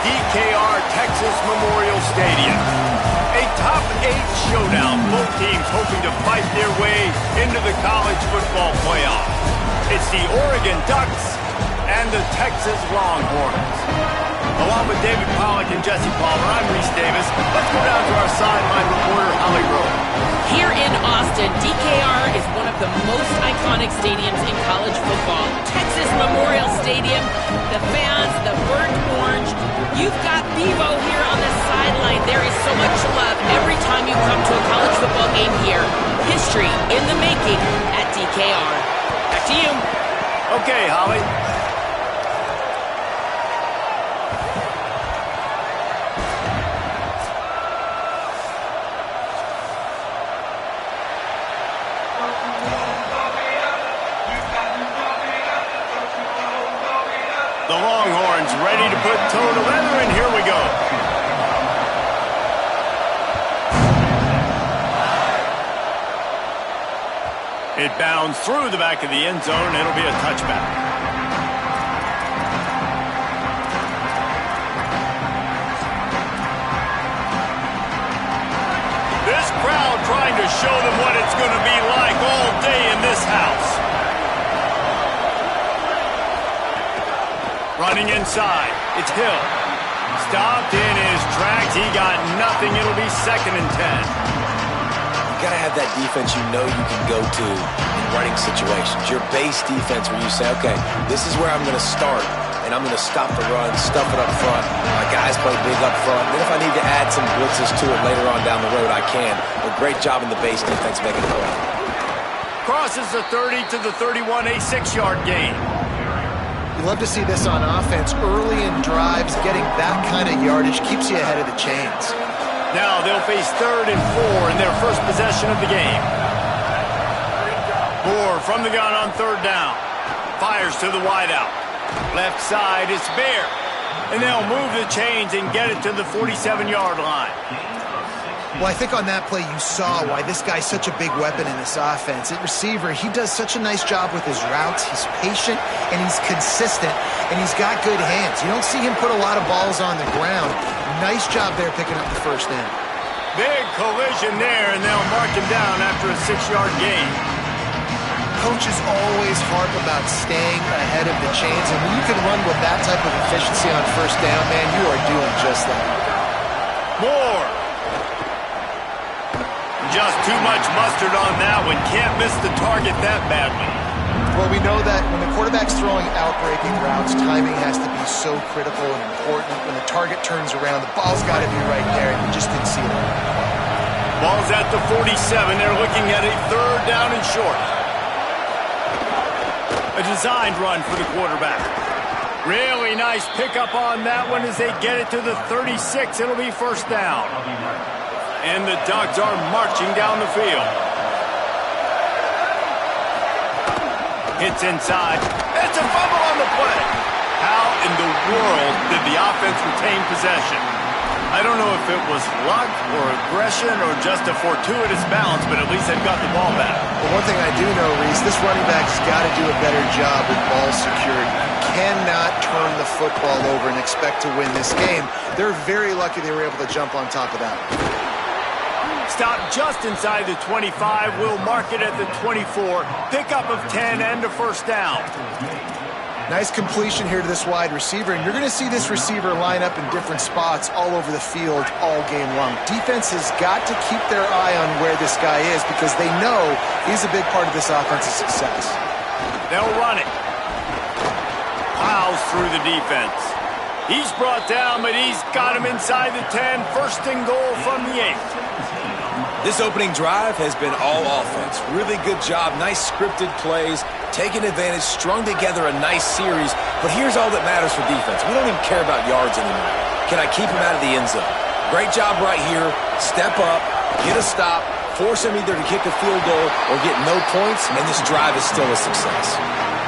DKR Texas Memorial Stadium. A top 8 showdown, both teams hoping to fight their way into the college football playoff. It's the Oregon Ducks and the Texas Longhorns. Along with David Pollack and Jesse Palmer, I'm Reese Davis. Let's go down to our sideline reporter, Holly Rowe. Here in Austin, DKR is one of the most iconic stadiums in college football. Texas Memorial Stadium, the fans, the burnt orange. You've got Bevo here on the sideline. There is so much love every time you come to a college football game here. History in the making at DKR. Back to you. Okay, Holly. The Longhorns ready to put toe to leather, and here we go. It bounds through the back of the end zone. It'll be a touchback. This crowd trying to show them what it's going to be like all day in this house. Running inside, it's Hill. Stopped in his tracks, he got nothing, it'll be 2nd and 10. You gotta have that defense you know you can go to in running situations. Your base defense where you say, okay, this is where I'm gonna start, and I'm gonna stop the run, stuff it up front. My guys play big up front. Then if I need to add some blitzes to it later on down the road, I can. But great job in the base defense making it play. Crosses the 30 to the 31, a 6-yard gain. You love to see this on offense. Early in drives, getting that kind of yardage keeps you ahead of the chains. Now they'll face 3rd and 4 in their first possession of the game. Moore from the gun on 3rd down. Fires to the wideout. Left side, it's Bear. And they'll move the chains and get it to the 47-yard line. Well, I think on that play you saw why this guy's such a big weapon in this offense. At receiver, he does such a nice job with his routes. He's patient, and he's consistent, and he's got good hands. You don't see him put a lot of balls on the ground. Nice job there picking up the first down. Big collision there, and they'll mark him down after a 6-yard gain. Coaches always harp about staying ahead of the chains, and when you can run with that type of efficiency on first down, man, you are doing just that. Moore. Just too much mustard on that one. Can't miss the target that badly. Well, we know that when the quarterback's throwing out-breaking routes, timing has to be so critical and important. When the target turns around, the ball's got to be right there, and you just didn't see it. Ball's at the 47. They're looking at a 3rd down and short. A designed run for the quarterback. Really nice pickup on that one as they get it to the 36. It'll be 1st down. And the Ducks are marching down the field. Hits inside. It's a fumble on the play. How in the world did the offense retain possession? I don't know if it was luck or aggression or just a fortuitous balance, but at least they've got the ball back. Well, one thing I do know, Reese, this running back's got to do a better job with ball security. You cannot turn the football over and expect to win this game. They're very lucky they were able to jump on top of that. Stop just inside the 25. We'll mark it at the 24. Pickup of 10 and a 1st down. Nice completion here to this wide receiver, and you're going to see this receiver line up in different spots all over the field all game long. Defense has got to keep their eye on where this guy is because they know he's a big part of this offense's success. They'll run it. Plows through the defense. He's brought down, but he's got him inside the 10. 1st and goal from the 8. This opening drive has been all offense. Really good job. Nice scripted plays. Taking advantage. Strung together a nice series. But here's all that matters for defense. We don't even care about yards anymore. Can I keep him out of the end zone? Great job right here. Step up. Get a stop. Force him either to kick a field goal or get no points. And this drive is still a success.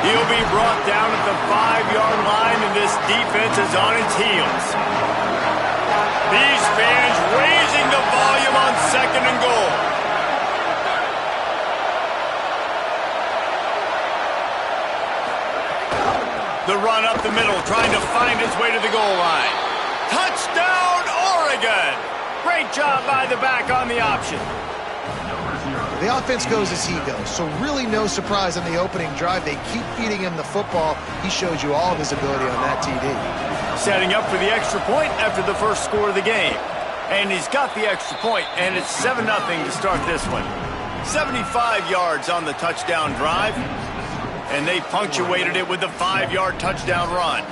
He'll be brought down at the 5-yard line, and this defense is on its heels. These fans raising the volume on 2nd and goal. The run up the middle, trying to find its way to the goal line. Really good. Great job by the back on the option. The offense goes as he goes, so really no surprise on the opening drive. They keep feeding him the football. He showed you all of his ability on that TD. Setting up for the extra point after the first score of the game. And he's got the extra point, and it's 7-0 to start this one. 75 yards on the touchdown drive, and they punctuated it with a 5-yard touchdown run.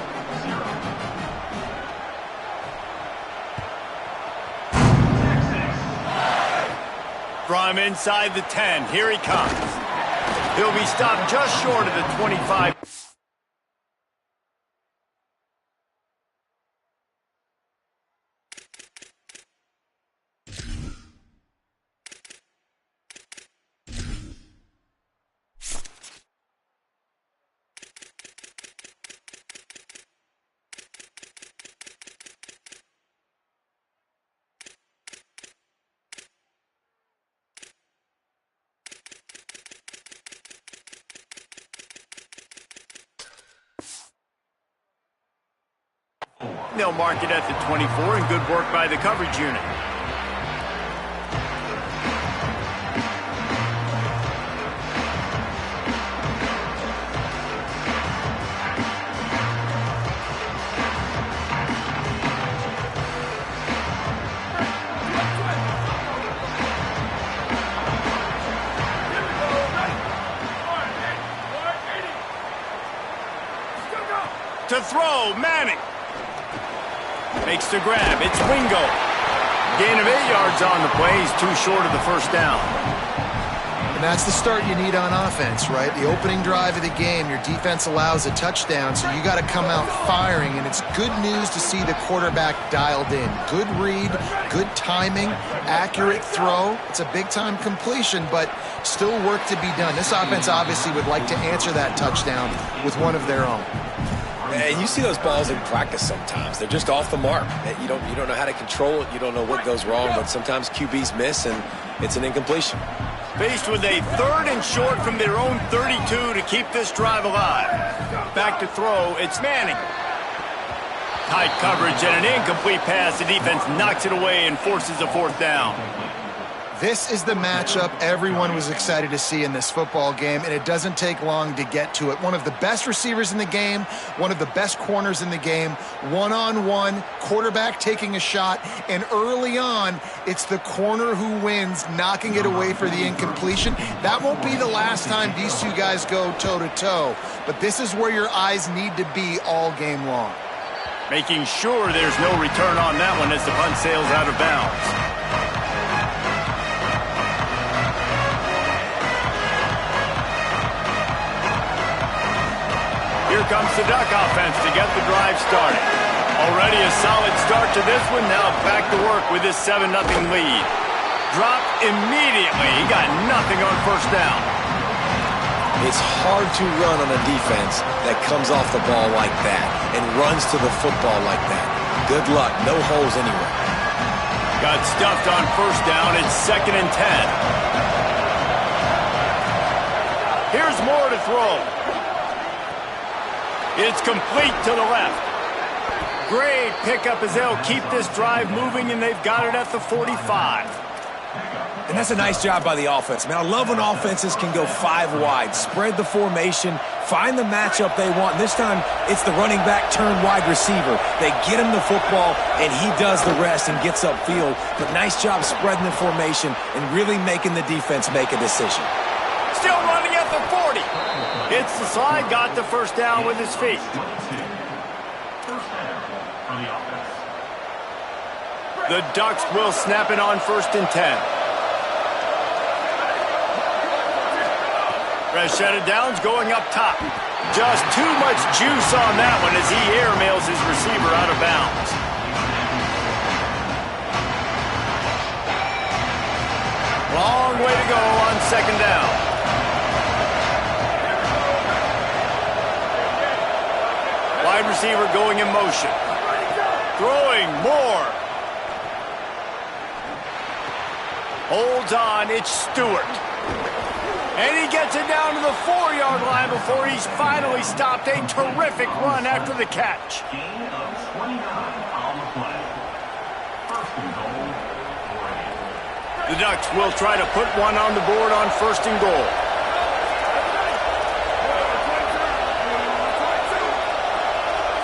From inside the 10, here he comes. He'll be stopped just short of the 25. They'll mark it at the 24, and good work by the coverage unit. To throw, Manning. Makes the grab. It's Wingo. Gain of 8 yards on the play. He's too short of the first down. And that's the start you need on offense, right? The opening drive of the game, your defense allows a touchdown, so you got to come out firing, and it's good news to see the quarterback dialed in. Good read, good timing, accurate throw. It's a big-time completion, but still work to be done. This offense obviously would like to answer that touchdown with one of their own. And you see those balls in practice sometimes. They're just off the mark. You don't know how to control it. You don't know what goes wrong, but sometimes QBs miss, and it's an incompletion. Faced with a 3rd and short from their own 32 to keep this drive alive. Back to throw, it's Manning. Tight coverage and an incomplete pass. The defense knocks it away and forces a 4th down. This is the matchup everyone was excited to see in this football game, and it doesn't take long to get to it. One of the best receivers in the game, one of the best corners in the game, one-on-one, quarterback taking a shot, and early on, it's the corner who wins, knocking it away for the incompletion. That won't be the last time these two guys go toe-to-toe, but this is where your eyes need to be all game long. Making sure there's no return on that one as the punt sails out of bounds. Here comes the Duck offense to get the drive started. Already a solid start to this one. Now back to work with this 7-0 lead. Dropped immediately. He got nothing on first down. It's hard to run on a defense that comes off the ball like that and runs to the football like that. Good luck. No holes anywhere. Got stuffed on first down. It's 2nd and 10. Here's more to throw. It's complete to the left. Great pickup as they'll keep this drive moving, and they've got it at the 45. And that's a nice job by the offense. Man, I love when offenses can go 5 wide, spread the formation, find the matchup they want. This time, it's the running back turned wide receiver. They get him the football, and he does the rest and gets upfield. But nice job spreading the formation and really making the defense make a decision. Still running at the 40. Hits the slide, got the first down with his feet. The Ducks will snap it on 1st and 10. Rashad Downs going up top. Just too much juice on that one as he airmails his receiver out of bounds. Long way to go on 2nd down. Wide receiver going in motion. Throwing more. Holds on, it's Stewart. And he gets it down to the 4-yard line before he's finally stopped. A terrific run after the catch. The Ducks will try to put one on the board on 1st and goal.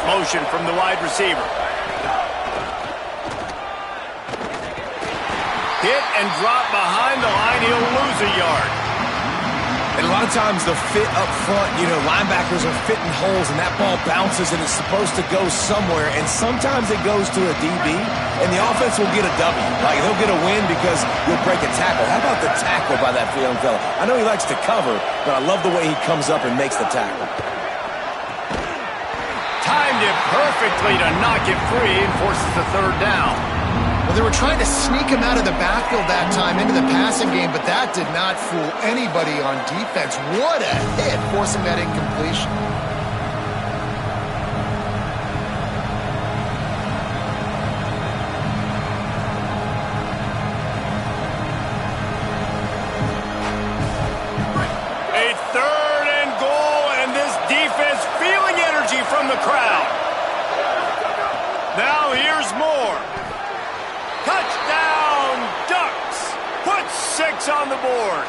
Motion from the wide receiver. Hit and drop behind the line. He'll lose a yard. And a lot of times the fit up front, linebackers are fitting holes and that ball bounces and it's supposed to go somewhere. And sometimes it goes to a DB and the offense will get a W. Like they'll get a win because you'll break a tackle. How about the tackle by that young fella? I know he likes to cover, but I love the way he comes up and makes the tackle. Timed it perfectly to knock it free and forces the 3rd down. Well, they were trying to sneak him out of the backfield that time into the passing game, but that did not fool anybody on defense. What a hit, forcing that incompletion. A 3rd and goal, and this defense feeling energy from the crowd. Now here's more. Touchdown, Ducks! Put 6 on the board.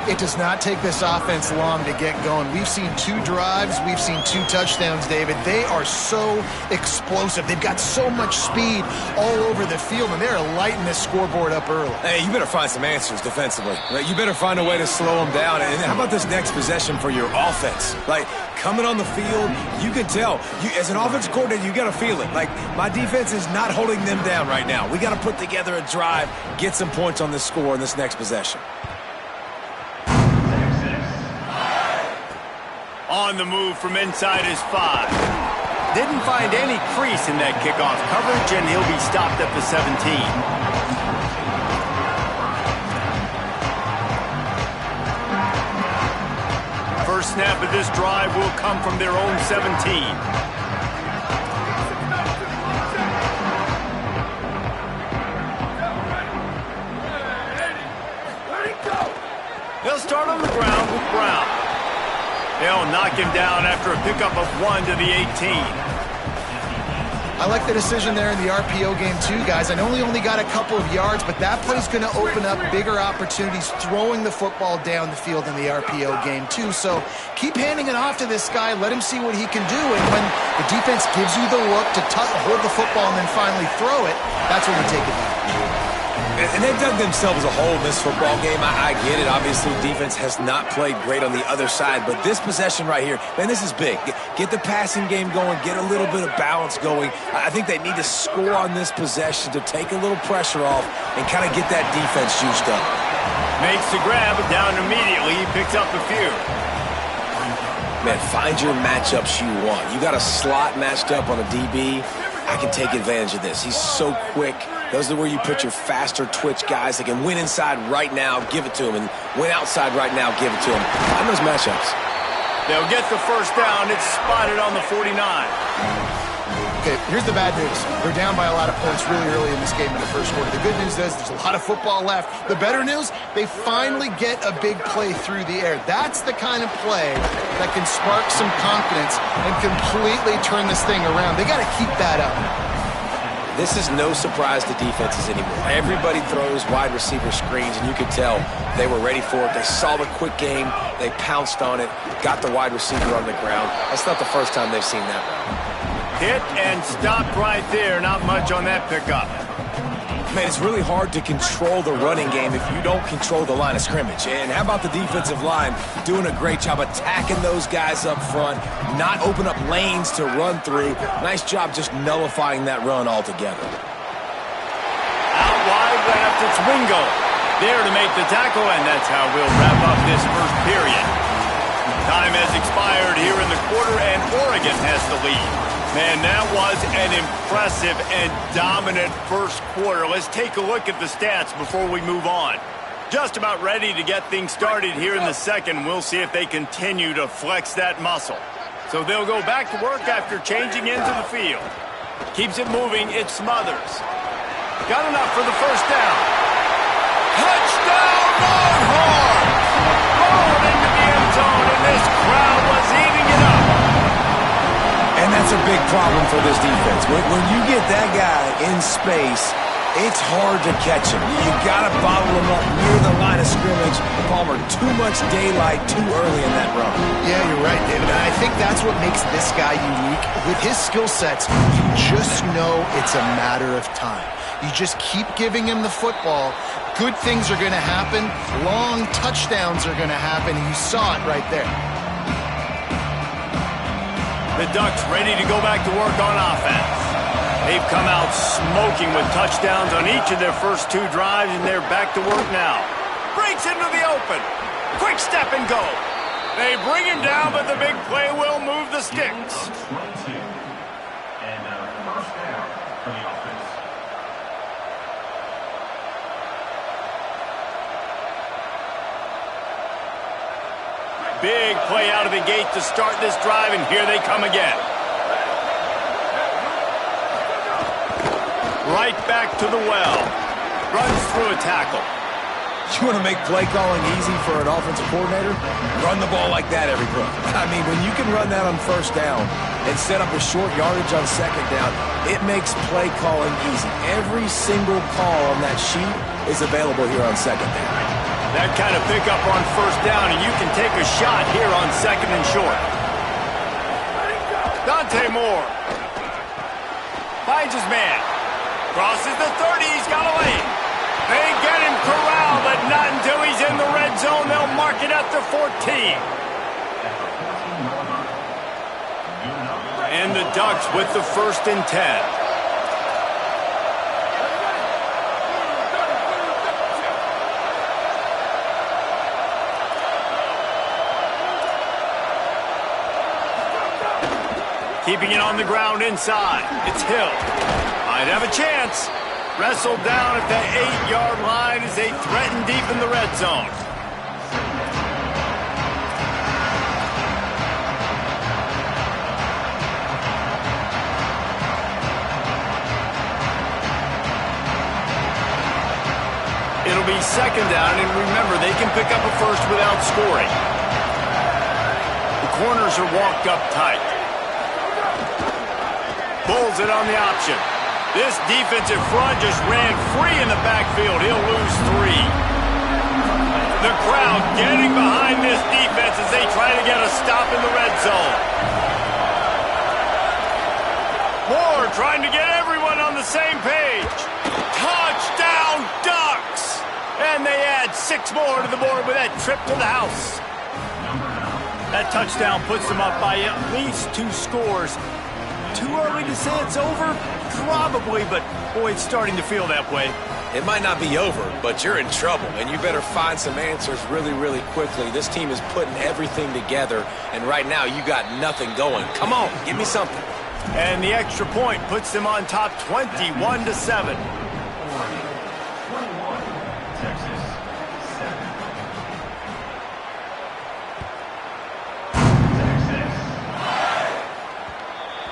It does not take this offense long to get going. We've seen 2 drives. We've seen 2 touchdowns, David. They are so explosive. They've got so much speed all over the field, and they're lighting this scoreboard up early. Hey, you better find some answers defensively. You better find a way to slow them down. And how about this next possession for your offense? Like, coming on the field, you can tell. As an offensive coordinator, you got to feel it. Like, my defense is not holding them down right now. We got to put together a drive, get some points on this score in this next possession. On the move from inside his 5. Didn't find any crease in that kickoff coverage, and he'll be stopped at the 17. First snap of this drive will come from their own 17. They'll start on the ground with Brown. They'll knock him down after a pickup of 1 to the 18. I like the decision there in the RPO game too, guys. I know he only got a couple of yards, but that play's going to open up bigger opportunities throwing the football down the field in the RPO game too. So keep handing it off to this guy. Let him see what he can do. And when the defense gives you the look to hold the football and then finally throw it, that's when you take advantage. And they've dug themselves a hole in this football game. I get it. Obviously, defense has not played great on the other side. But this possession right here, man, this is big. Get the passing game going. Get a little bit of balance going. I think they need to score on this possession to take a little pressure off and kind of get that defense juiced up. Makes the grab, down immediately. He picks up a few. Man, find your matchups you want. You got a slot matched up on a DB. I can take advantage of this. He's so quick. Those are where you put your faster twitch guys that can win inside right now, give it to him, and win outside right now, give it to him. Find those matchups. They'll get the first down. It's spotted on the 49. Okay, here's the bad news. They're down by a lot of points really early in this game in the first quarter. The good news is there's a lot of football left. The better news, they finally get a big play through the air. That's the kind of play that can spark some confidence and completely turn this thing around. They got to keep that up. This is no surprise to defenses anymore. Everybody throws wide receiver screens, and you could tell they were ready for it. They saw the quick game. They pounced on it, got the wide receiver on the ground. That's not the first time they've seen that route. Hit and stopped right there. Not much on that pickup. Man, it's really hard to control the running game if you don't control the line of scrimmage. And how about the defensive line doing a great job attacking those guys up front, not open up lanes to run through. Nice job just nullifying that run altogether. Out wide left, it's Wingo. There to make the tackle, and that's how we'll wrap up this first period. Time has expired here in the quarter, and Oregon has the lead. Man, that was an impressive and dominant first quarter. Let's take a look at the stats before we move on. Just about ready to get things started here in the second. We'll see if they continue to flex that muscle. So they'll go back to work after changing into the field. Keeps it moving, it Smothers. Got enough for the first down. Touchdown, Longhorns! Rolling into the end zone, and this crowd was eating it up. And that's a big problem for this defense. When you get that guy in space, It's hard to catch him. You got to bottle him up near the line of scrimmage. Palmer, too much daylight too early in that run. Yeah, you're right, David. And I think that's what makes this guy unique. With his skill sets, you just know it's a matter of time. You just keep giving him the football. Good things are going to happen. Long touchdowns are going to happen. You saw it right there. The Ducks ready to go back to work on offense. They've come out smoking with touchdowns on each of their first 2 drives, and they're back to work now. Breaks into the open. Quick step and go. They bring him down, but the big play will move the sticks. Big play out of the gate to start this drive, and here they come again. Right back to the well. Runs through a tackle. You want to make play calling easy for an offensive coordinator? Run the ball like that every play. I mean, when you can run that on first down and set up a short yardage on second down, it makes play calling easy. Every single call on that sheet is available here on second down. That kind of pickup on first down, and you can take a shot here on second and short. Dante Moore finds his man. Crosses the 30, he's got a lane. They get him corralled, but not until he's in the red zone. They'll mark it at the 14. And the Ducks with the 1st and 10. Keeping it on the ground inside. It's Hill. Might have a chance. Wrestled down at the 8-yard line as they threaten deep in the red zone. It'll be second down, and remember, they can pick up a first without scoring. The corners are walked up tight. Pulls it on the option. This defensive front just ran free in the backfield. He'll lose 3. The crowd getting behind this defense as they try to get a stop in the red zone. Moore trying to get everyone on the same page. Touchdown, Ducks! And they add 6 more to the board with that trip to the house. That touchdown puts them up by at least 2 scores. Too early to say it's over? Probably, but boy, it's starting to feel that way. It might not be over, but you're in trouble, and you better find some answers really, really quickly. This team is putting everything together, and right now you got nothing going. Come on, give me something. And the extra point puts them on top 21-7.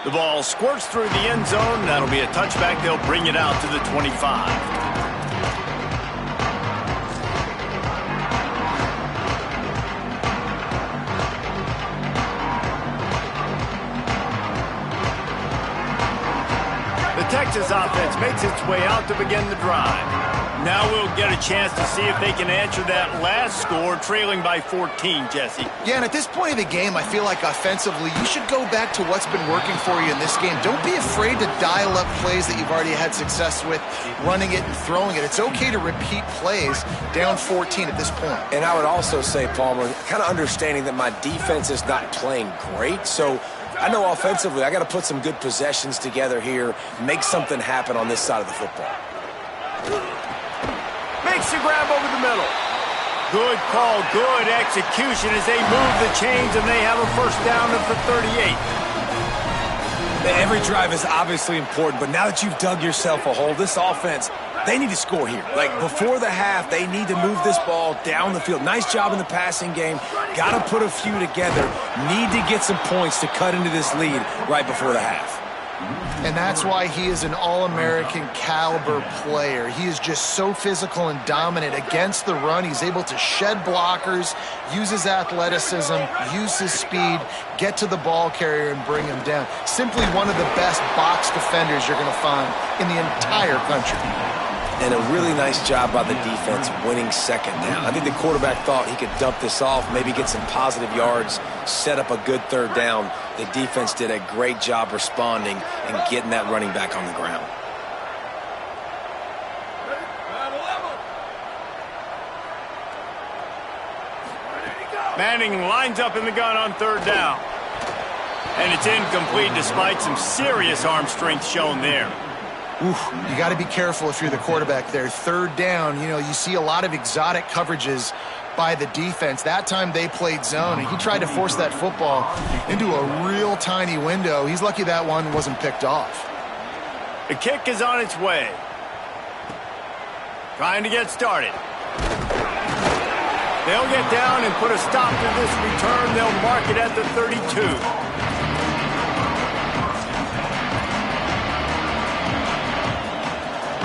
The ball squirts through the end zone. That'll be a touchback. They'll bring it out to the 25. The Texas offense makes its way out to begin the drive. Now we'll get a chance to see if they can answer that last score, trailing by 14, Jesse. Yeah, and at this point of the game, I feel like offensively, you should go back to what's been working for you in this game. Don't be afraid to dial up plays that you've already had success with, running it and throwing it. It's okay to repeat plays down 14 at this point. And I would also say, Palmer, kind of understanding that my defense is not playing great, so I know offensively I got to put some good possessions together here, make something happen on this side of the football. Makes the grab over the middle. Good call, good execution as they move the chains, and they have a first down at the 38. Every drive is obviously important, but now that you've dug yourself a hole, this offense, they need to score here. Like, before the half, they need to move this ball down the field. Nice job in the passing game. Got to put a few together. Need to get some points to cut into this lead right before the half. And that's why he is an All-American caliber player. He is just so physical and dominant against the run. He's able to shed blockers, use his athleticism, use his speed, get to the ball carrier and bring him down. Simply one of the best box defenders you're going to find in the entire country. And a really nice job by the defense winning second down. I think the quarterback thought he could dump this off, maybe get some positive yards, set up a good third down. The defense did a great job responding and getting that running back on the ground. Manning lines up in the gun on third down. And it's incomplete despite some serious arm strength shown there. Oof, you got to be careful if you're the quarterback there. Third down, you know, you see a lot of exotic coverages by the defense. That time they played zone, and he tried to force that football into a real tiny window. He's lucky that one wasn't picked off. The kick is on its way. Trying to get started. They'll get down and put a stop to this return. They'll mark it at the 32.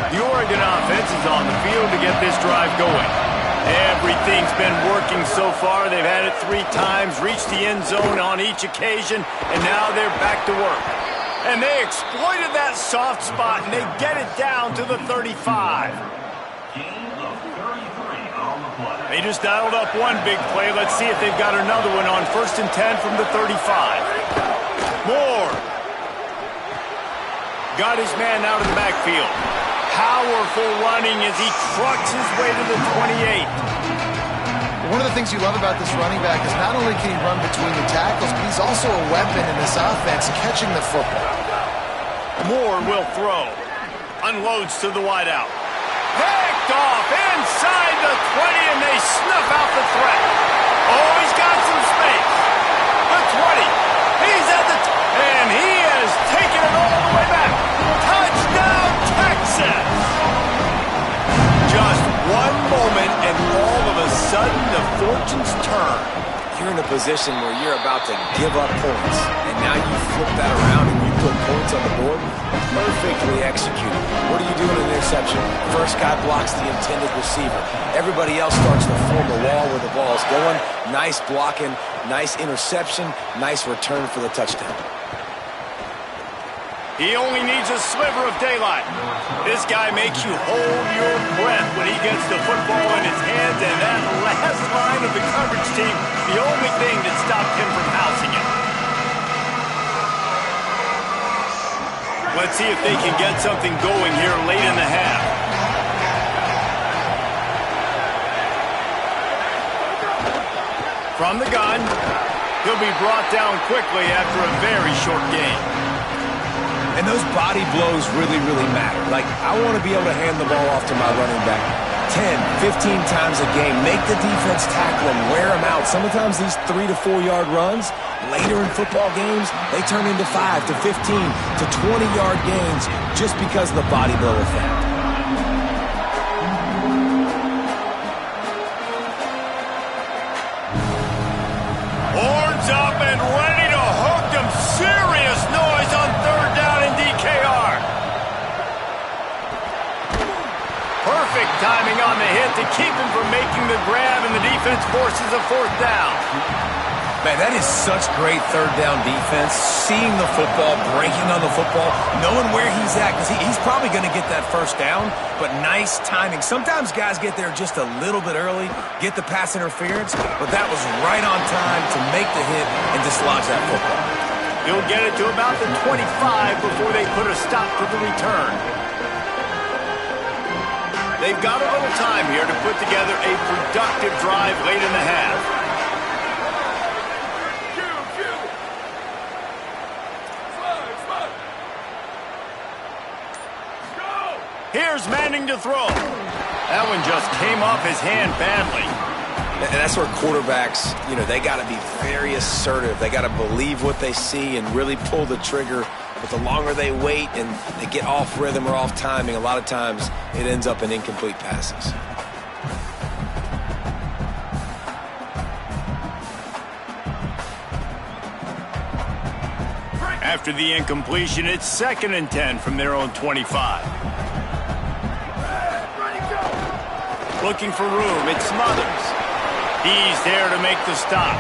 The Oregon offense is on the field to get this drive going. Everything's been working so far. They've had it 3 times, reached the end zone on each occasion, and now they're back to work. And they exploited that soft spot, and they get it down to the 35. They just dialed up one big play. Let's see if they've got another one on 1st and 10 from the 35. Moore got his man out of the backfield. Powerful running as he trucks his way to the 28. One of the things you love about this running back is not only can he run between the tackles, but he's also a weapon in this offense, catching the football. Moore will throw. Unloads to the wideout. Picked off inside the 20, and they snuff out the threat. Oh, he's got some space. The 20. He's at the and he has taken it all the way back. Touchdown, Texas! Just one moment, and all of a sudden, the fortunes turn. You're in a position where you're about to give up points, and now you flip that around and you put points on the board. Perfectly executed. What do you do in an interception? First guy blocks the intended receiver. Everybody else starts to form a wall where the ball's going. Nice blocking, nice interception, nice return for the touchdown. He only needs a sliver of daylight. This guy makes you hold your breath when he gets the football in his hands, and that last line of the coverage team, the only thing that stopped him from housing it. Let's see if they can get something going here late in the half. From the gun, he'll be brought down quickly after a very short game. And those body blows really, really matter. Like, I want to be able to hand the ball off to my running back 10, 15 times a game. Make the defense tackle them, wear them out. Sometimes these 3 to 4 yard runs, later in football games, they turn into 5 to 15 to 20 yard gains just because of the body blow effect. Horns up and ready to hook them. Serious noise on third down in DKR. Perfect timing on the hit to keep him from making the grab, and the defense forces a 4th down. Man, that is such great third down defense. Seeing the football, breaking on the football, knowing where he's at, because he's probably going to get that first down, but nice timing. Sometimes guys get there just a little bit early, get the pass interference, but that was right on time to make the hit and dislodge that football. He'll get it to about the 25 before they put a stop to the return. They've got a little time here to put together a productive drive late in the half. Here's Manning to throw. That one just came off his hand badly. And that's where quarterbacks, you know, they got to be very assertive. They got to believe what they see and really pull the trigger. But the longer they wait and they get off rhythm or off timing, a lot of times it ends up in incomplete passes. After the incompletion, it's 2nd and 10 from their own 25. Looking for room, it's Smothers. He's there to make the stop.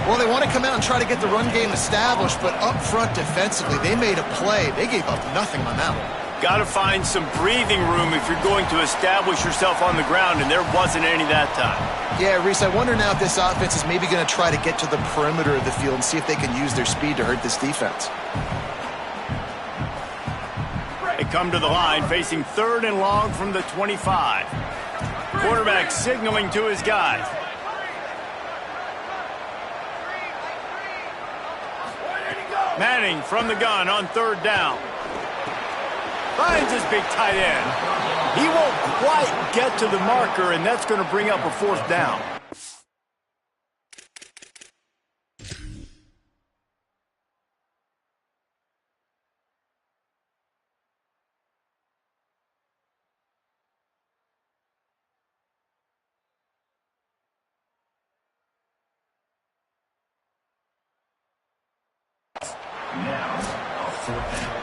Well, they want to come out and try to get the run game established, but up front defensively, they made a play. They gave up nothing on that one. Got to find some breathing room if you're going to establish yourself on the ground, and there wasn't any that time. Yeah, Reese, I wonder now if this offense is maybe going to try to get to the perimeter of the field and see if they can use their speed to hurt this defense. They come to the line facing 3rd and long from the 25. Quarterback signaling to his guys. Manning from the gun on 3rd down. Finds his big tight end. He won't quite get to the marker, and that's going to bring up a 4th down. Now, a 4th down.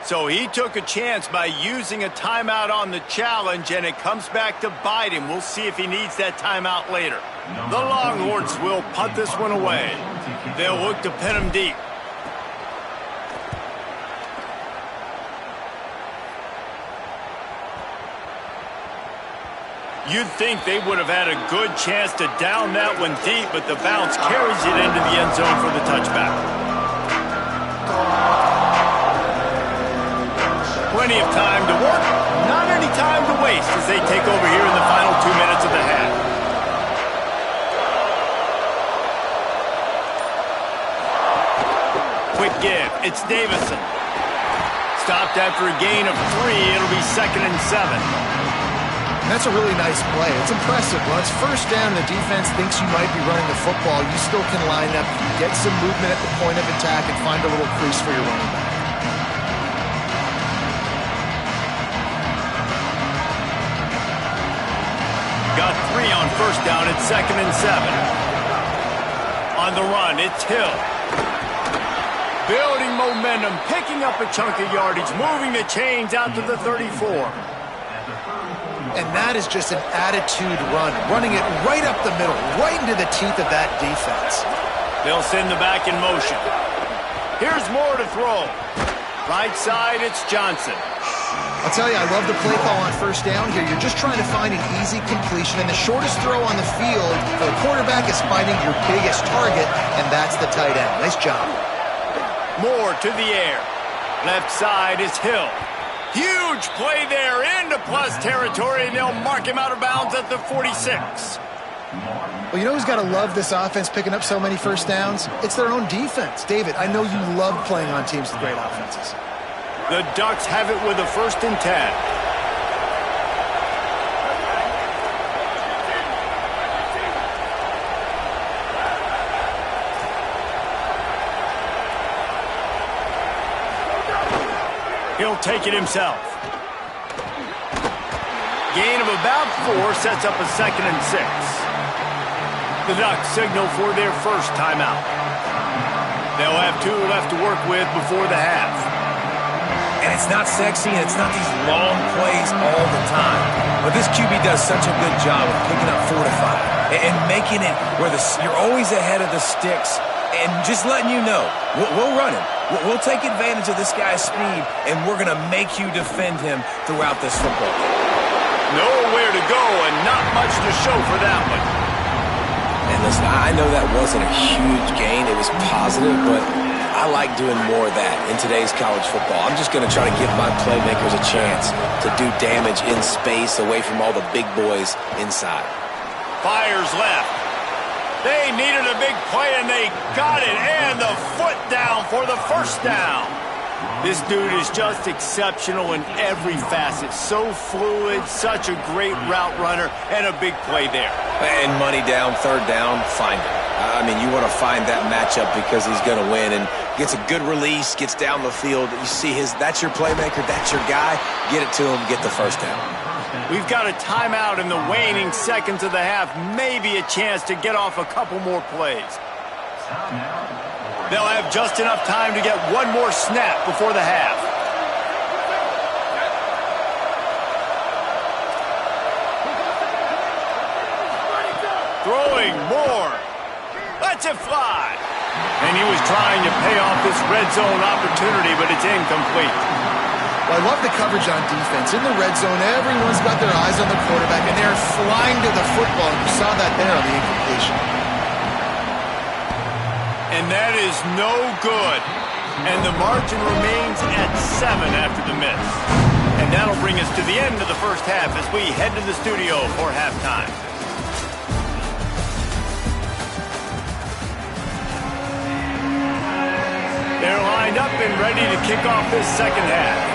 So he took a chance by using a timeout on the challenge, and it comes back to bite him. We'll see if he needs that timeout later. The Longhorns will punt this one away. They'll look to pin him deep. You'd think they would have had a good chance to down that one deep, but the bounce carries it into the end zone for the touchback. Plenty of time to work, not any time to waste as they take over here in the final 2 minutes of the half. Quick give, it's Davison. Stopped after a gain of 3, it'll be 2nd and 7. That's a really nice play. It's impressive. When it's 1st down and the defense thinks you might be running the football, you still can line up, get some movement at the point of attack, and find a little crease for your running back. Got 3 on 1st down. It's 2nd and 7. On the run, it's Hill. Building momentum, picking up a chunk of yardage, moving the chains out to the 34. And that is just an attitude run, running it right up the middle, right into the teeth of that defense. They'll send the back in motion. Here's more to throw. Right side, it's Johnson. I'll tell you, I love the play call on 1st down here. You're just trying to find an easy completion, and the shortest throw on the field for a quarterback is finding your biggest target, and that's the tight end. Nice job. More to the air. Left side is Hill. Huge play there into plus territory, and they'll mark him out of bounds at the 46. Well, you know who's got to love this offense picking up so many 1st downs? It's their own defense. David, I know you love playing on teams with great offenses. The Ducks have it with a 1st and 10. He'll take it himself. Gain of about 4 sets up a 2nd and 6. The Ducks signal for their 1st timeout. They'll have 2 left to work with before the half. And it's not sexy, and it's not these long plays all the time. But this QB does such a good job of picking up 4 to 5 and making it where you're always ahead of the sticks and just letting you know, we'll run him. We'll take advantage of this guy's speed, and we're going to make you defend him throughout this football game. Nowhere to go and not much to show for that one. And listen, I know that wasn't a huge gain. It was positive, but I like doing more of that in today's college football. I'm just going to try to give my playmakers a chance to do damage in space away from all the big boys inside. Fires left. They needed a big play, and they got it, and the foot down for the 1st down. This dude is just exceptional in every facet. So fluid, such a great route runner, and a big play there. And money down, 3rd down, find him. I mean, you want to find that matchup because he's going to win, and gets a good release, gets down the field. You see that's your playmaker, that's your guy. Get it to him, get the 1st down. We've got a timeout in the waning seconds of the half. Maybe a chance to get off a couple more plays. They'll have just enough time to get one more snap before the half. throwing more. Lets it fly. And he was trying to pay off this red zone opportunity, but it's incomplete. Well, I love the coverage on defense. In the red zone, everyone's got their eyes on the quarterback, and they're flying to the football. And you saw that there on the incompletion. And that is no good. And the margin remains at 7 after the miss. And that'll bring us to the end of the first half as we head to the studio for halftime. They're lined up and ready to kick off this second half.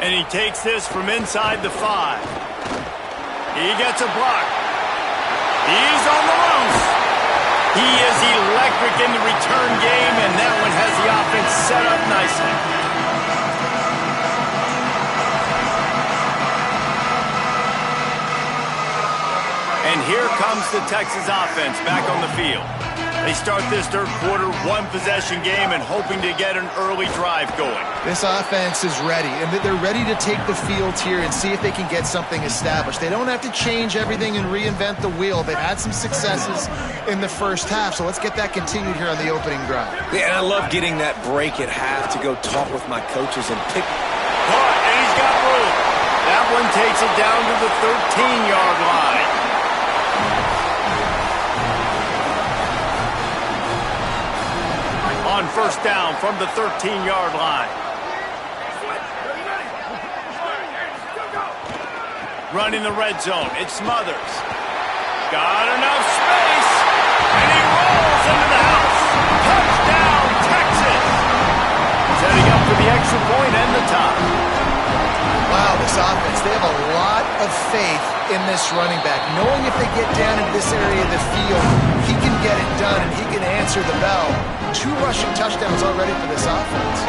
And he takes this from inside the 5. He gets a block. He's on the loose. He is electric in the return game, and that one has the offense set up nicely. And here comes the Texas offense back on the field. They start this third quarter one-possession game and hoping to get an early drive going. This offense is ready, and they're ready to take the field here and see if they can get something established. They don't have to change everything and reinvent the wheel. They've had some successes in the first half, so let's get that continued here on the opening drive. Yeah, and I love getting that break at half to go talk with my coaches and pick. And he's got room. That one takes it down to the 13-yard line. On first down from the 13-yard line. Running the red zone. It's Smothers. Got enough space. And he rolls into the house. Touchdown, Texas. Setting up for the extra point and the top. Wow, this offense, they have a lot of faith in this running back. Knowing if they get down in this area of the field, he can get it done and he can answer the bell. 2 rushing touchdowns already for this offense.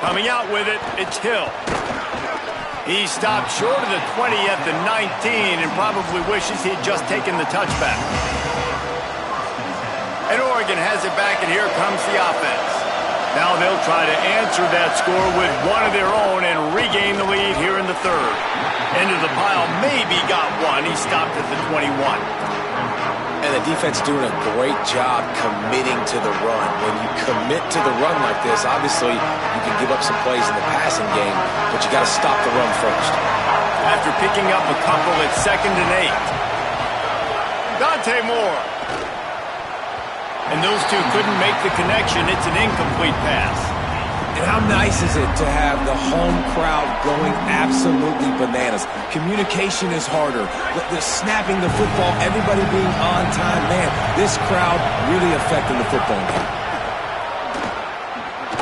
Coming out with it, it's Hill. He stopped short of the 20 at the 19 and probably wishes he had just taken the touchback. And Oregon has it back, and here comes the offense. Now they'll try to answer that score with one of their own and regain the lead here in the third. End of the pile, maybe got one. He stopped at the 21. And the defense doing a great job committing to the run. When you commit to the run like this, obviously you can give up some plays in the passing game, but you got to stop the run first. After picking up a couple at 2nd and 8. Dante Moore. And those two couldn't make the connection. It's an incomplete pass. And how nice is it to have the home crowd going absolutely bananas? Communication is harder. The snapping the football, everybody being on time. Man, this crowd really affecting the football game.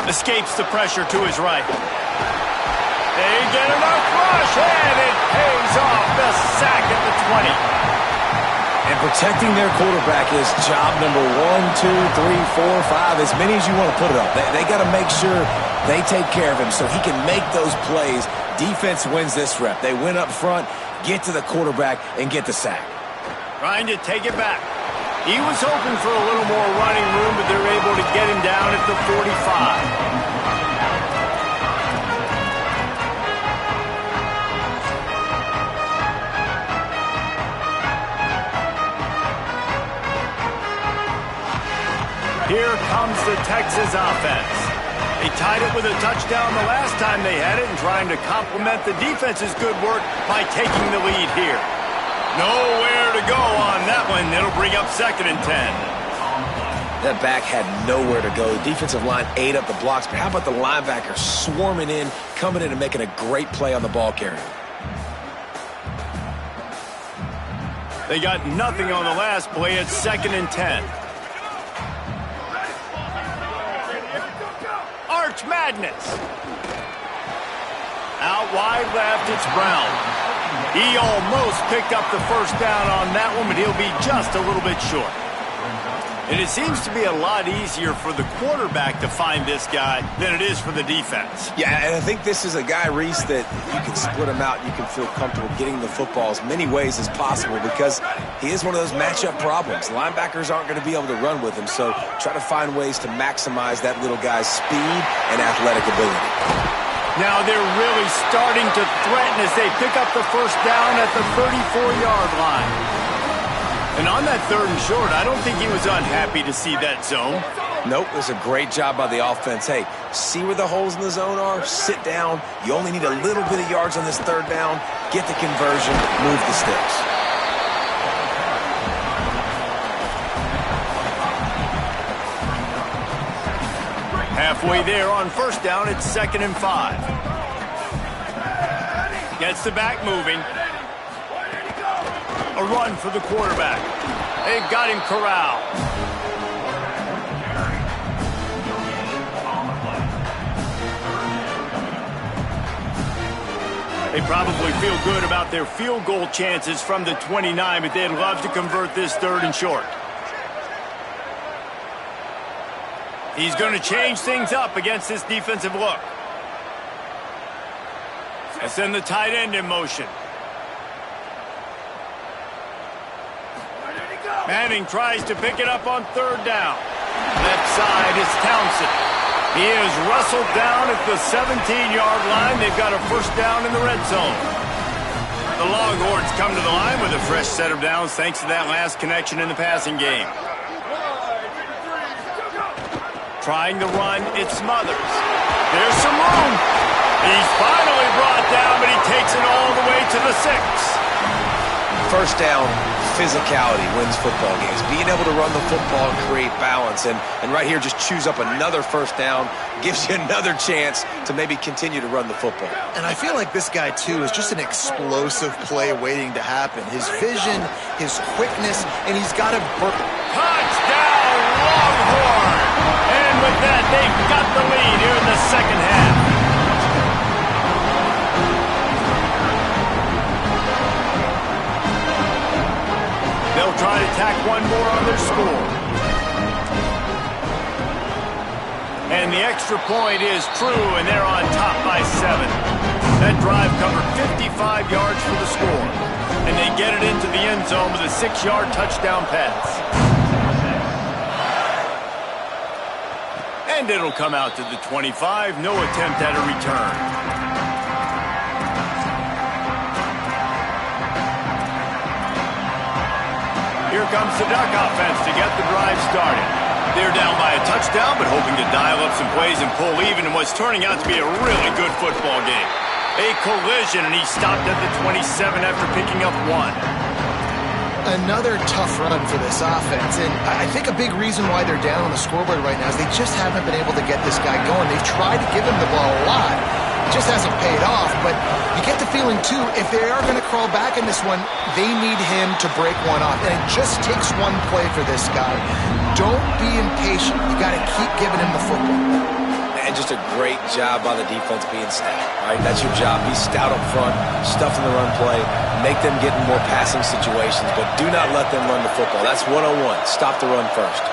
Escapes the pressure to his right. They get enough rush, and it pays off. The sack at the 20. And protecting their quarterback is job number 1, 2, 3, 4, 5, as many as you want to put it up. They got to make sure they take care of him so he can make those plays. Defense wins this rep. They win up front, get to the quarterback, and get the sack. Trying to take it back. He was hoping for a little more running room, but they're able to get him down at the 45. Here comes the Texas offense. They tied it with a touchdown the last time they had it and trying to complement the defense's good work by taking the lead here. Nowhere to go on that one. It'll bring up 2nd and 10. That back had nowhere to go. The defensive line ate up the blocks, but how about the linebacker swarming in, coming in and making a great play on the ball carrier? They got nothing on the last play. It's 2nd and 10. Arch Madness. Out wide left, it's Brown. He almost picked up the first down on that one, but he'll be just a little bit short. And it seems to be a lot easier for the quarterback to find this guy than it is for the defense. Yeah, and I think this is a guy, Reese, that you can split him out. You can feel comfortable getting the football as many ways as possible because he is one of those matchup problems. Linebackers aren't going to be able to run with him, so try to find ways to maximize that little guy's speed and athletic ability. Now they're really starting to threaten as they pick up the first down at the 34-yard line. And on that 3rd and short, I don't think he was unhappy to see that zone. Nope, it was a great job by the offense. Hey, see where the holes in the zone are? Sit down. You only need a little bit of yards on this 3rd down. Get the conversion, move the sticks. Halfway there on 1st down, it's 2nd and 5. Gets the back moving. A run for the quarterback. They've got him corralled. They probably feel good about their field goal chances from the 29, but they'd love to convert this 3rd and short. He's going to change things up against this defensive look. And send the tight end in motion. Manning tries to pick it up on 3rd down. Left side is Townsend. He is wrestled down at the 17-yard line. They've got a 1st down in the red zone. The Longhorns come to the line with a fresh set of downs thanks to that last connection in the passing game. Trying to run, it's Smothers. There's some room. He's finally brought down, but he takes it all the way to the 6. 1st down, physicality wins football games. Being able to run the football and create balance. And right here, just choose up another 1st down, gives you another chance to maybe continue to run the football. And I feel like this guy, too, is just an explosive play waiting to happen. His vision, his quickness, and he's got a... Touchdown, Longhorn! And with that, they've got the lead here in the 2nd half. They'll try to tack one more on their score. And the extra point is true, and they're on top by 7. That drive covered 55 yards for the score. And they get it into the end zone with a 6-yard touchdown pass. And it'll come out to the 25. No attempt at a return. Here comes the Duck offense to get the drive started. They're down by a touchdown, but hoping to dial up some plays and pull even in what's turning out to be a really good football game. A collision, and he stopped at the 27 after picking up 1. Another tough run for this offense, and I think a big reason why they're down on the scoreboard right now is they just haven't been able to get this guy going. They've tried to give him the ball a lot. It just hasn't paid off, but you get the feeling, too, if they are going to crawl back in this one, they need him to break one off, and it just takes one play for this guy. Don't be impatient. You got to keep giving him the football. And just a great job by the defense being stout. All right, that's your job. Be stout up front, stuff in the run play, make them get in more passing situations, but do not let them run the football. That's 101. Stop the run first.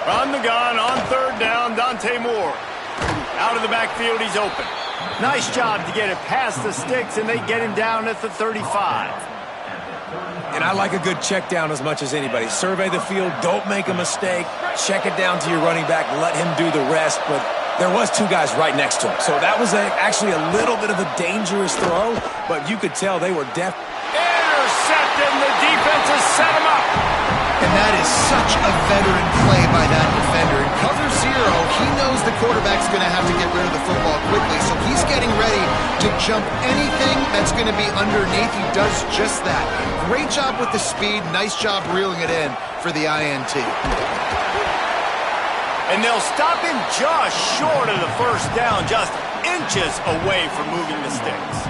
On the gun, on 3rd down, Dante Moore. Out of the backfield, he's open. Nice job to get it past the sticks, and they get him down at the 35. And I like a good check down as much as anybody. Survey the field, don't make a mistake, check it down to your running back, let him do the rest, but there was 2 guys right next to him. So that was actually a little bit of a dangerous throw, but you could tell they were Intercepted, and the defense has set him up. And that is such a veteran play by that defender. In cover 0, he knows the quarterback's going to have to get rid of the football quickly, so he's getting ready to jump anything that's going to be underneath. He does just that. Great job with the speed. Nice job reeling it in for the INT. And they'll stop him just short of the 1st down, just inches away from moving the sticks.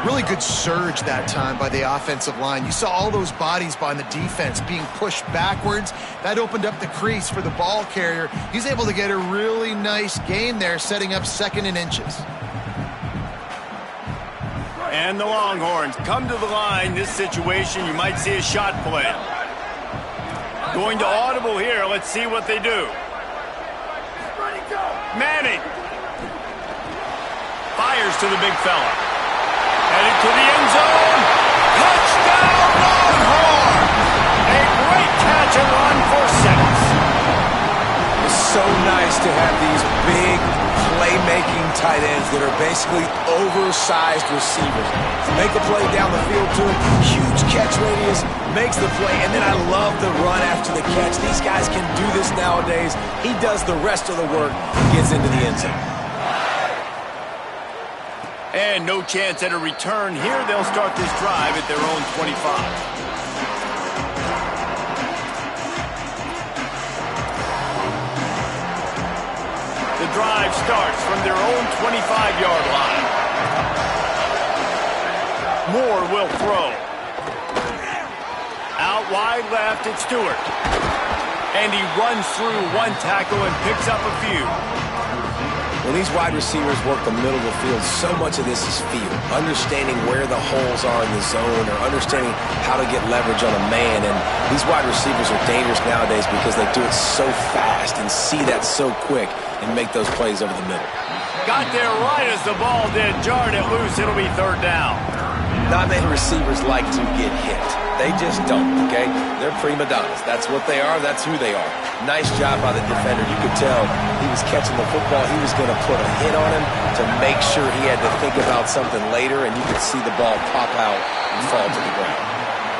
Really good surge that time by the offensive line. You saw all those bodies by the defense being pushed backwards. That opened up the crease for the ball carrier. He's able to get a really nice gain there, setting up 2nd and inches. And the Longhorns come to the line. This situation, you might see a shot play. Going to audible here. Let's see what they do. Manning. Fires to the big fella. Headed to the end zone. Touchdown, Longhorn! A great catch and run for 6. It's so nice to have these big playmaking tight ends that are basically oversized receivers. Make a play down the field to him, huge catch radius, makes the play, and then I love the run after the catch. These guys can do this nowadays. He does the rest of the work, gets into the end zone. And no chance at a return here. They'll start this drive at their own 25. The drive starts from their own 25-yard line. Moore will throw. Out wide left, it's Stewart. And he runs through one tackle and picks up a few. When these wide receivers work the middle of the field, so much of this is feel. Understanding where the holes are in the zone or understanding how to get leverage on a man. And these wide receivers are dangerous nowadays because they do it so fast and see that so quick and make those plays over the middle. Got there right as the ball did. Jarred it loose. It'll be third down. Not many receivers like to get hit. They just don't, okay? They're prima donnas. That's what they are. That's who they are. Nice job by the defender. You could tell he was catching the football. He was going to put a hit on him to make sure he had to think about something later, and you could see the ball pop out and fall to the ground.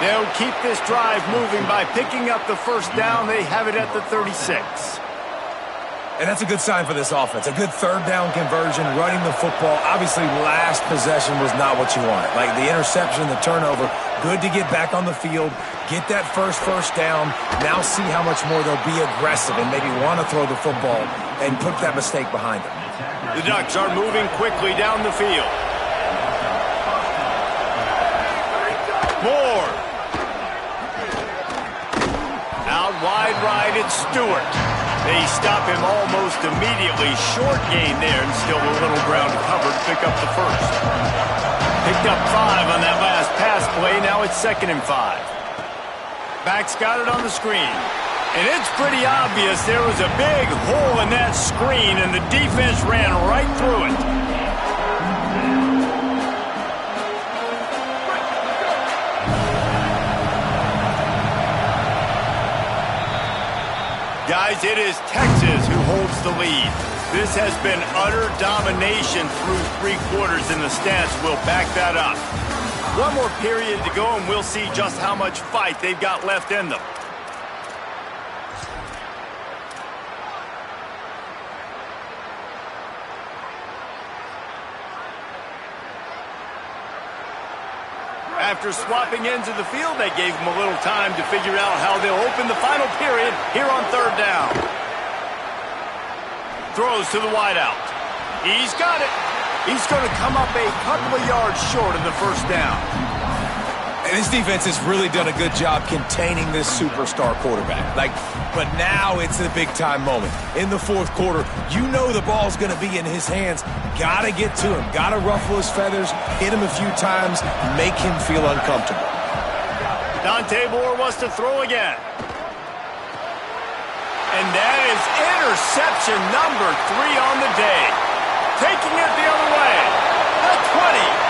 They'll keep this drive moving by picking up the first down. They have it at the 36. And that's a good sign for this offense. A good third down conversion, running the football. Obviously, last possession was not what you wanted. Like the interception, the turnover, good to get back on the field, get that first down. Now see how much more they'll be aggressive and maybe want to throw the football and put that mistake behind them. The Ducks are moving quickly down the field. Moore. Out wide right, it's Stewart. They stop him almost immediately. Short gain there and still a little ground covered. Pick up the first. Picked up 5 on that last pass play. Now it's 2nd and 5. Back's got it on the screen. And it's pretty obvious there was a big hole in that screen and the defense ran right through it. Guys, it is Texas who holds the lead. This has been utter domination through 3 quarters, and the stats will back that up. One more period to go, and we'll see just how much fight they've got left in them. After swapping ends of the field, they gave them a little time to figure out how they'll open the final period here on 3rd down. Throws to the wideout. He's got it. He's going to come up a couple of yards short of the first down. And this defense has really done a good job containing this superstar quarterback. But now it's the big-time moment. In the 4th quarter, you know the ball's going to be in his hands. Got to get to him. Got to ruffle his feathers, hit him a few times, make him feel uncomfortable. Dante Moore wants to throw again. And that is interception number 3 on the day. Taking it the other way. The 20.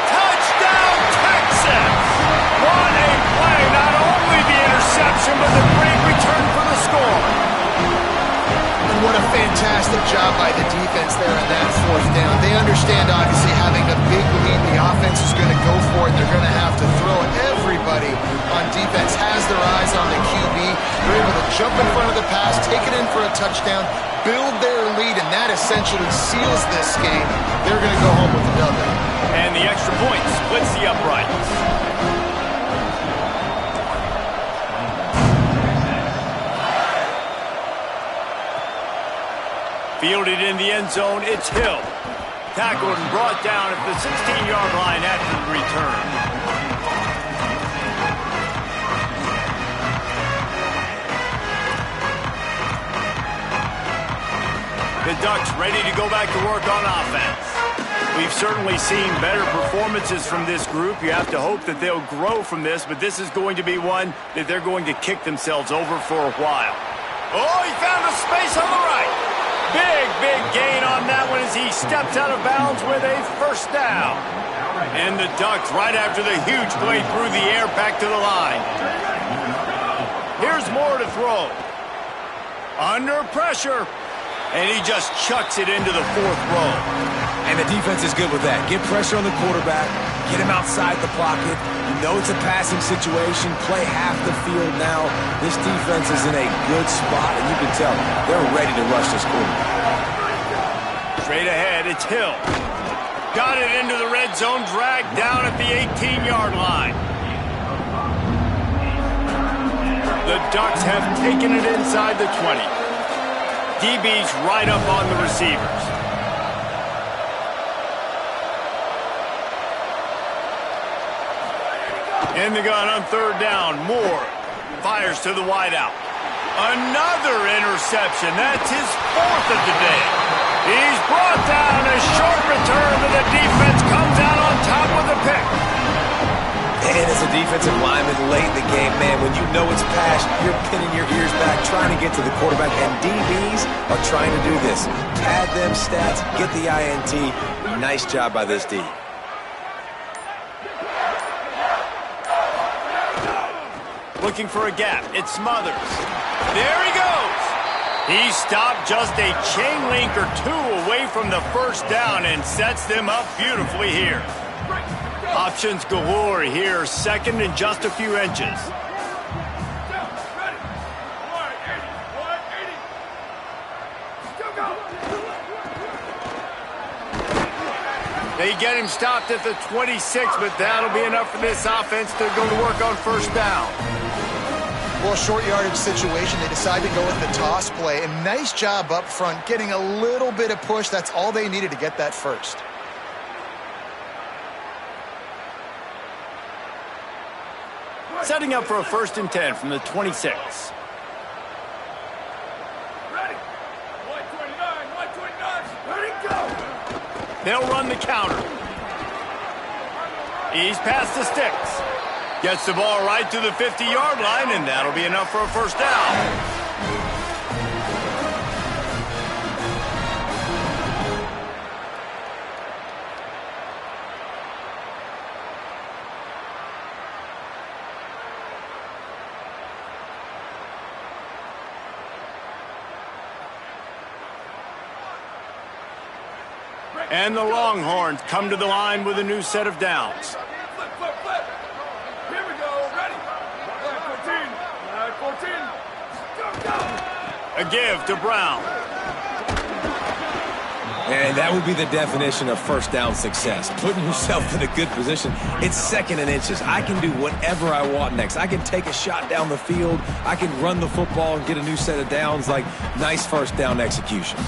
Touchdown, Texas! What a play. Not only the interception, but the great return for the score. And what a fantastic job by the defense there on that 4th down. They understand, obviously, having a big lead. The offense is going to go for it. They're going to have to throw it. Everybody on defense has their eyes on the QB. They're able to jump in front of the pass, take it in for a touchdown, build their lead, and that essentially seals this game. They're going to go home with the W. And the extra point splits the uprights. Fielded in the end zone, it's Hill. Tackled and brought down at the 16-yard line after the return. The Ducks ready to go back to work on offense. We've certainly seen better performances from this group. You have to hope that they'll grow from this, but this is going to be one that they're going to kick themselves over for a while. Oh, he found a space on the right. Big gain on that one as he steps out of bounds with a first down. And the Ducks, right after the huge play through the air, back to the line. Here's Moore to throw. Under pressure. And he just chucks it into the fourth row. And the defense is good with that. Get pressure on the quarterback. Get him outside the pocket. You know it's a passing situation. Play half the field now. This defense is in a good spot, and you can tell they're ready to rush this quarterback. Straight ahead, it's Hill. Got it into the red zone, dragged down at the 18-yard line. The Ducks have taken it inside the 20. DB's right up on the receivers. In the gun on third down, Moore fires to the wideout. Another interception. That's his fourth of the day. He's brought down. A short return, but the defense comes out on top with a pick. And as a defensive lineman late in the game, man, when you know it's past, you're pinning your ears back, trying to get to the quarterback, and DBs are trying to do this. Pad them stats, get the INT. Nice job by this D. Looking for a gap. It's Smothers. There he goes. He stopped just a chain link or two away from the first down and sets them up beautifully here. Options galore here. Second and just a few inches. They get him stopped at the 26, but that'll be enough for this offense to go to work on first down. Well, short yardage situation, they decide to go with the toss play. And nice job up front, getting a little bit of push. That's all they needed to get that first. Setting up for a 1st and 10 from the 26. Ready. 129. Ready, go. They'll run the counter. He's past the sticks. Gets the ball right to the 50-yard line, and that'll be enough for a first down. And the Longhorns come to the line with a new set of downs. Flip. Here we go. Ready. Flag 14. Go. A give to Brown. And that would be the definition of first down success. Putting yourself in a good position. It's 2nd and inches. I can do whatever I want next. I can take a shot down the field. I can run the football and get a new set of downs. Like, nice first down execution.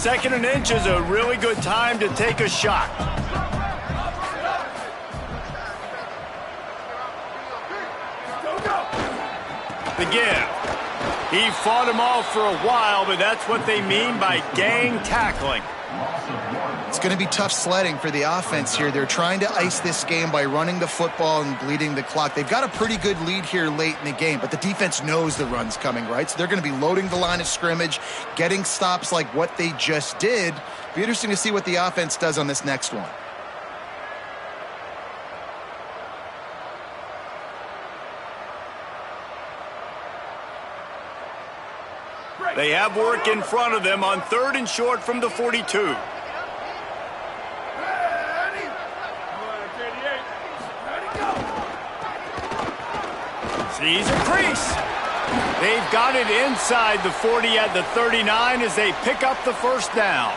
2nd and inch is a really good time to take a shot. The give. He fought him off for a while, but that's what they mean by gang tackling. It's going to be tough sledding for the offense here. They're trying to ice this game by running the football and bleeding the clock. They've got a pretty good lead here late in the game, but the defense knows the run's coming, right? So they're going to be loading the line of scrimmage, getting stops like what they just did. Be interesting to see what the offense does on this next one. They have work in front of them on 3rd and short from the 42. Sees a crease. They've got it inside the 40 at the 39 as they pick up the first down.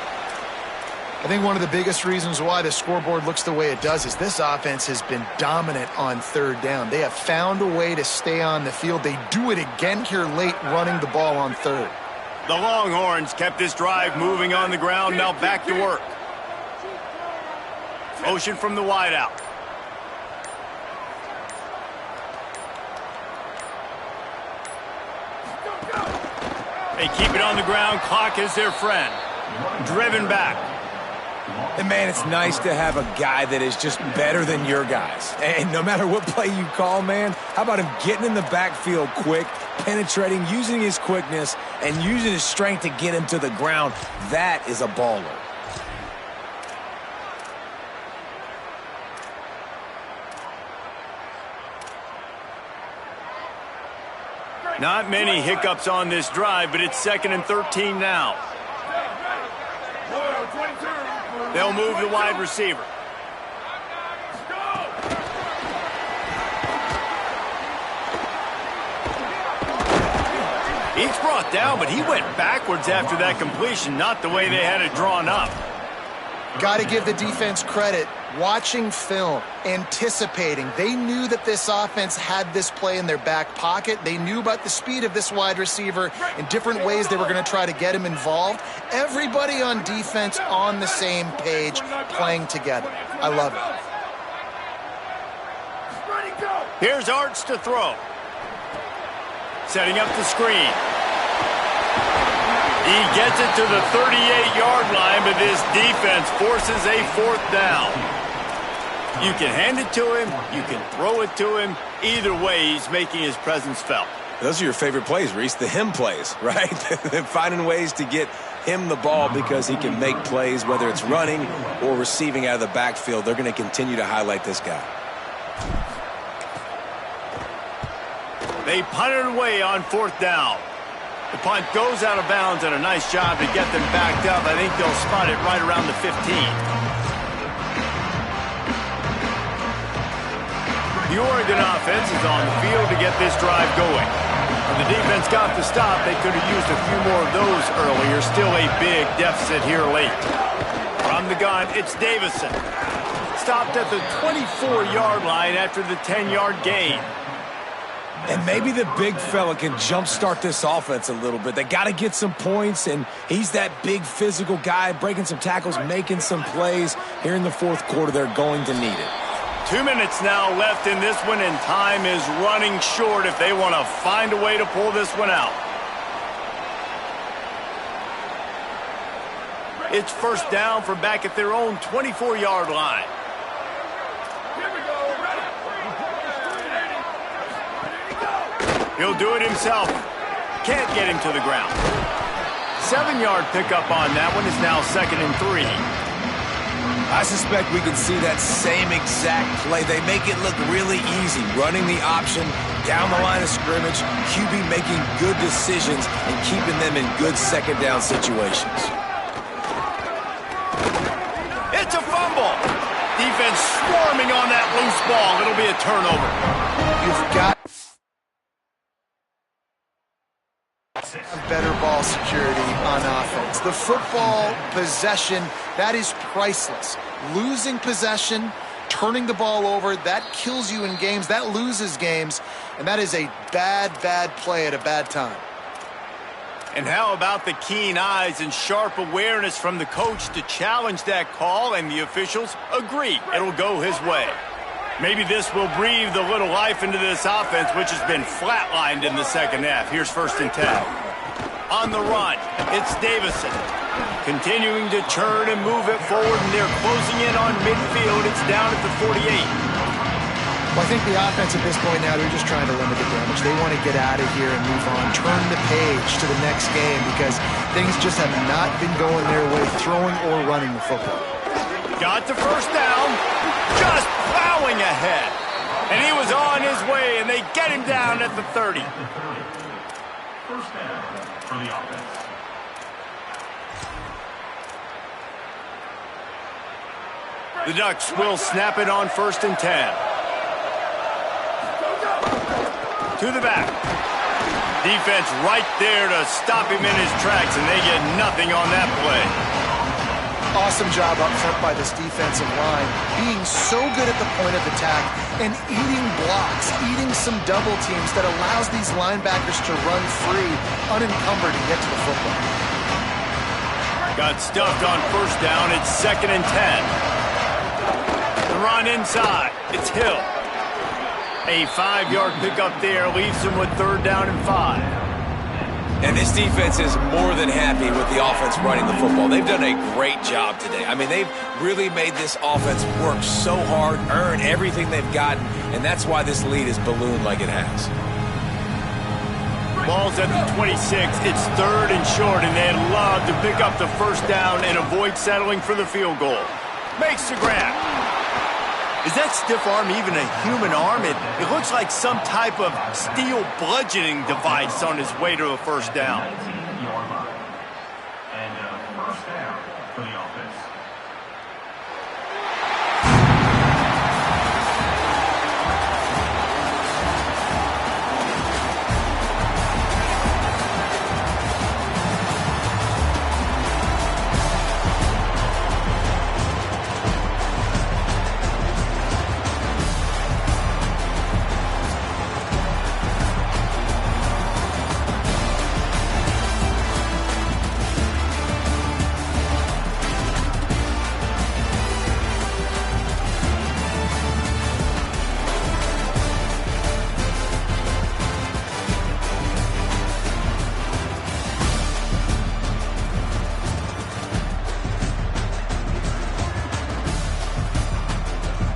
I think one of the biggest reasons why the scoreboard looks the way it does is this offense has been dominant on 3rd down. They have found a way to stay on the field. They do it again here late, running the ball on 3rd. The Longhorns kept this drive moving on the ground, now back to work. Motion from the wideout. They keep it on the ground. Clock is their friend. Driven back. And, man, it's nice to have a guy that is just better than your guys. And no matter what play you call, man, how about him getting in the backfield quick, penetrating, using his quickness, and using his strength to get him to the ground? That is a baller. Not many hiccups on this drive, but it's 2nd and 13 now. They'll move the wide receiver. He's brought down, but he went backwards after that completion, not the way they had it drawn up. Got to give the defense credit. Watching film, anticipating. They knew that this offense had this play in their back pocket. They knew about the speed of this wide receiver and different ways they were going to try to get him involved. Everybody on defense on the same page, playing together. I love it. Here's Arts to throw. Setting up the screen. He gets it to the 38-yard line, but this defense forces a 4th down. You can hand it to him. You can throw it to him. Either way, he's making his presence felt. Those are your favorite plays, Reese, the him plays, right? Finding ways to get him the ball because he can make plays, whether it's running or receiving out of the backfield. They're going to continue to highlight this guy. They punt it away on 4th down. The punt goes out of bounds, and a nice job to get them backed up. I think they'll spot it right around the 15. The Oregon offense is on the field to get this drive going. When the defense got the stop, they could have used a few more of those earlier. Still a big deficit here late. From the gun, it's Davison. Stopped at the 24-yard line after the 10-yard gain. And maybe the big fella can jumpstart this offense a little bit. They got to get some points, and he's that big physical guy, breaking some tackles, making some plays. Here in the 4th quarter, they're going to need it. 2 minutes now left in this one, and time is running short if they want to find a way to pull this one out. It's 1st down from back at their own 24-yard line. He'll do it himself. Can't get him to the ground. 7-yard pickup on that one is now 2nd and 3. I suspect we can see that same exact play. They make it look really easy, running the option down the line of scrimmage, QB making good decisions and keeping them in good 2nd down situations. It's a fumble. Defense swarming on that loose ball. It'll be a turnover. You've got better ball security on offense. The football possession, that is priceless. Losing possession, turning the ball over, that kills you in games, that loses games, and that is a bad play at a bad time. And how about the keen eyes and sharp awareness from the coach to challenge that call, and the officials agree it'll go his way. Maybe this will breathe a little life into this offense, which has been flatlined in the 2nd half. Here's 1st and 10. On the run, it's Davison. Continuing to turn and move it forward, and they're closing in on midfield. It's down at the 48. Well, I think the offense at this point now, they're just trying to limit the damage. They want to get out of here and move on, turn the page to the next game because things just have not been going their way, throwing or running the football. Got the 1st down, just plowing ahead. And he was on his way, and they get him down at the 30. 1st down for the offense. The Ducks will snap it on 1st and 10. To the back. Defense right there to stop him in his tracks, and they get nothing on that play. Awesome job up front by this defensive line, being so good at the point of attack and eating blocks, eating some double teams that allows these linebackers to run free, unencumbered, and get to the football. Got stuffed on 1st down. It's 2nd and 10. The run inside. It's Hill. A 5-yard pickup there leaves him with 3rd down and 5. And this defense is more than happy with the offense running the football. They've done a great job today. I mean, they've really made this offense work so hard, earn everything they've gotten, and that's why this lead is ballooned like it has. Ball's at the 26. It's 3rd and short, and they'd love to pick up the first down and avoid settling for the field goal. Makes the grab. Is that stiff arm even a human arm? It looks like some type of steel bludgeoning device on his way to a first down. And first down for the offense.